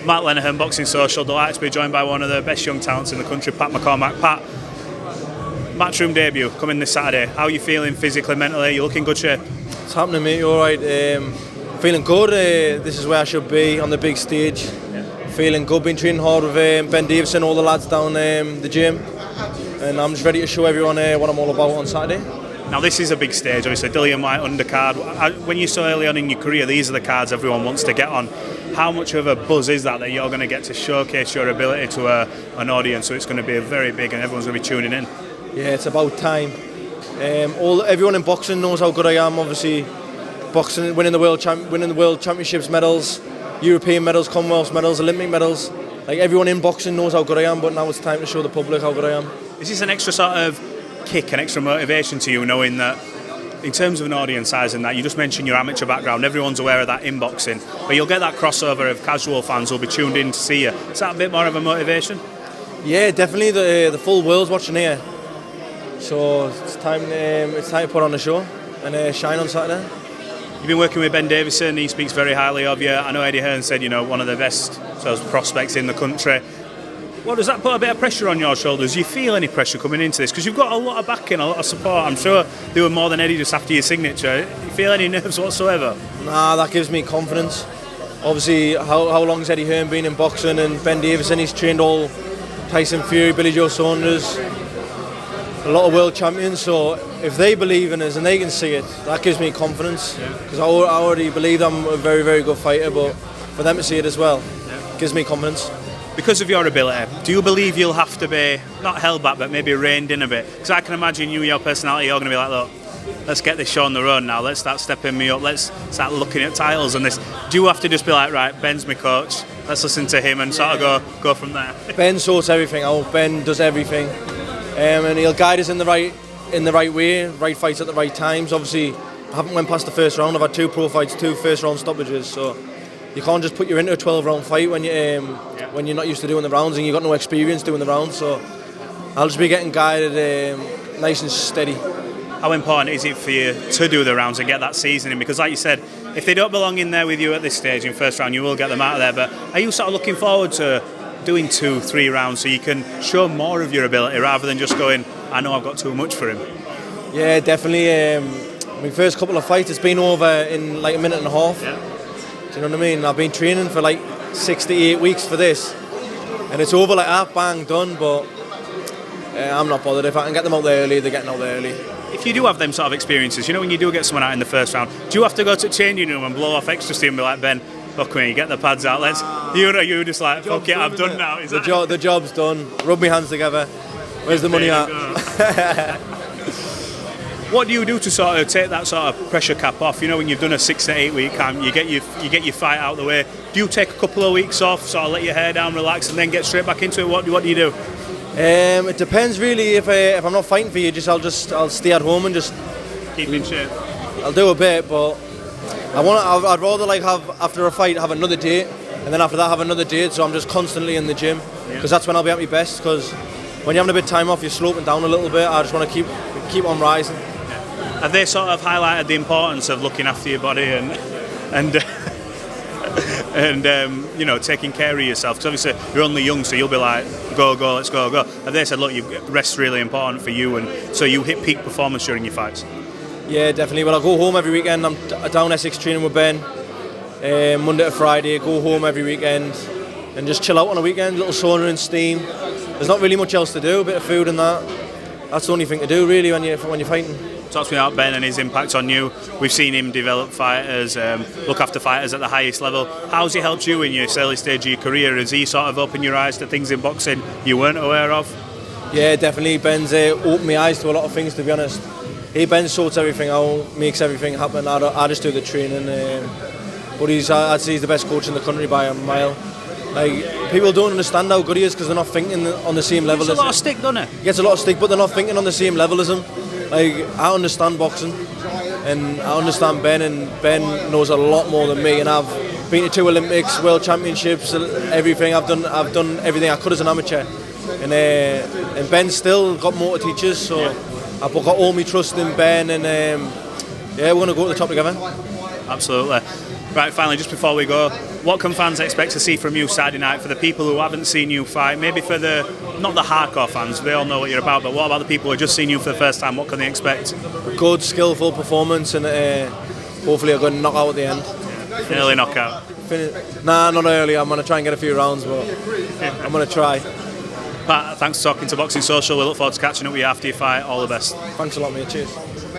Matt Lenihan, Boxing Social. Delighted to be joined by one of the best young talents in the country, Pat McCormack. Pat, Matchroom debut coming this Saturday. How are you feeling physically, mentally? You look in good shape? It's happening, mate. You all right? Feeling good. This is where I should be on the big stage. Feeling good. Been training hard with Ben Davison, all the lads down the gym, and I'm just ready to show everyone what I'm all about on Saturday. Now this is a big stage, obviously. Dillian Whyte undercard. When you're so early on in your career, these are the cards everyone wants to get on. How much of a buzz is that you're going to get to showcase your ability to an audience? So it's going to be very big, and everyone's going to be tuning in. Yeah, it's about time. Everyone in boxing knows how good I am. Obviously, boxing, winning the world championships medals, European medals, Commonwealth medals, Olympic medals. Like, everyone in boxing knows how good I am, but now it's time to show the public how good I am. Is this an extra sort of kick, an extra motivation to you, knowing that in terms of an audience size and that, you just mentioned your amateur background, everyone's aware of that in boxing, but you'll get that crossover of casual fans who'll be tuned in to see you. Is that a bit more of a motivation? Yeah, definitely. The full world's watching here, so it's time to put on a show and shine on Saturday. You've been working with Ben Davison. He speaks very highly of you. I know Eddie Hearn said, one of the best sort of prospects in the country. What does that put a bit of pressure on your shoulders? Do you feel any pressure coming into this? Because you've got a lot of backing, a lot of support. I'm sure they were more than Eddie just after your signature. Do you feel any nerves whatsoever? Nah, that gives me confidence. Obviously, how long has Eddie Hearn been in boxing? And Ben Davison, he's trained all Tyson Fury, Billy Joe Saunders, a lot of world champions. So if they believe in us and they can see it, that gives me confidence. Because I already believe I'm a very, very good fighter, but for them to see it as well, gives me confidence. Because of your ability, do you believe you'll have to be, not held back, but maybe reined in a bit? Because I can imagine your personality, you're going to be like, look, let's get this show on the road now, let's start stepping me up, let's start looking at titles and this. Do you have to just be like, right, Ben's my coach, let's listen to him and sort of go from there? Ben sorts everything out, Ben does everything, and he'll guide us in the right way, right fights at the right times. Obviously, I haven't went past the first round, I've had 2 pro fights, 2 first round stoppages, so you can't just put you into a 12-round fight when you're not used to doing the rounds and you've got no experience doing the rounds. So I'll just be getting guided nice and steady. How important is it for you to do the rounds and get that seasoning? Because like you said, if they don't belong in there with you at this stage in first round, you will get them out of there. But are you sort of looking forward to doing 2-3 rounds so you can show more of your ability rather than just going, I know I've got too much for him? Yeah, definitely. My first couple of fights, it's been over in like a minute and a half. Yeah. You know what I mean? I've been training for like 6 to 8 weeks for this, and it's over like that, bang, done. But I'm not bothered. If I can get them out there early, they're getting out there early. If you do have them sort of experiences, when you do get someone out in the first round, do you have to go to changing room and blow off extra steam and be like, Ben, look me, get the pads out, you're just like, fuck it, I've done now. The job's done. Rub my hands together. Where's the money at? What do you do to sort of take that sort of pressure cap off? When you've done a 6 to 8 week camp, you get your fight out of the way. Do you take a couple of weeks off, sort of let your hair down, relax, and then get straight back into it? What do you do? It depends really. If I'm not fighting for you, I'll stay at home and just keep in shape. I'll do a bit, but I'd rather have after a fight have another date, and then after that have another date. So I'm just constantly in the gym because that's when I'll be at my best. Because when you're having a bit of time off, you're sloping down a little bit. I just want to keep on rising. Have they sort of highlighted the importance of looking after your body and taking care of yourself? Because obviously you're only young, so you'll be like, go, let's go. Have they said, look, rest's really important for you, and so you hit peak performance during your fights? Yeah, definitely. Well, I go home every weekend. I'm down Essex training with Ben, Monday to Friday. Go home every weekend and just chill out on a weekend, little sauna and steam. There's not really much else to do, a bit of food and that. That's the only thing to do really when you're fighting. Talk to me about Ben and his impact on you. We've seen him develop fighters, look after fighters at the highest level. How's he helped you in your early stage of your career? Has he sort of opened your eyes to things in boxing you weren't aware of? Yeah, definitely. Ben's opened my eyes to a lot of things, to be honest. Ben sorts everything out, makes everything happen. I just do the training. But I'd say he's the best coach in the country by a mile. Like, people don't understand how good he is because they're not thinking on the same level as him. Gets a lot of stick, doesn't it? He gets a lot of stick, but they're not thinking on the same level as him. Like, I understand boxing and I understand Ben, and Ben knows a lot more than me, and I've been to 2 Olympics, World Championships, everything. I've done everything I could as an amateur, and Ben's still got more to teach us, so I've got all my trust in Ben, and we're going to go to the top together. Absolutely. Right, finally, just before we go, what can fans expect to see from you Saturday night for the people who haven't seen you fight? Maybe for not the hardcore fans, they all know what you're about, but what about the people who have just seen you for the first time? What can they expect? Good, skillful performance and hopefully a good knockout at the end. Early knockout. Nah, not early. I'm going to try and get a few rounds, but I'm going to try. Pat, thanks for talking to Boxing Social. We look forward to catching up with you after your fight. All the best. Thanks a lot, mate. Cheers.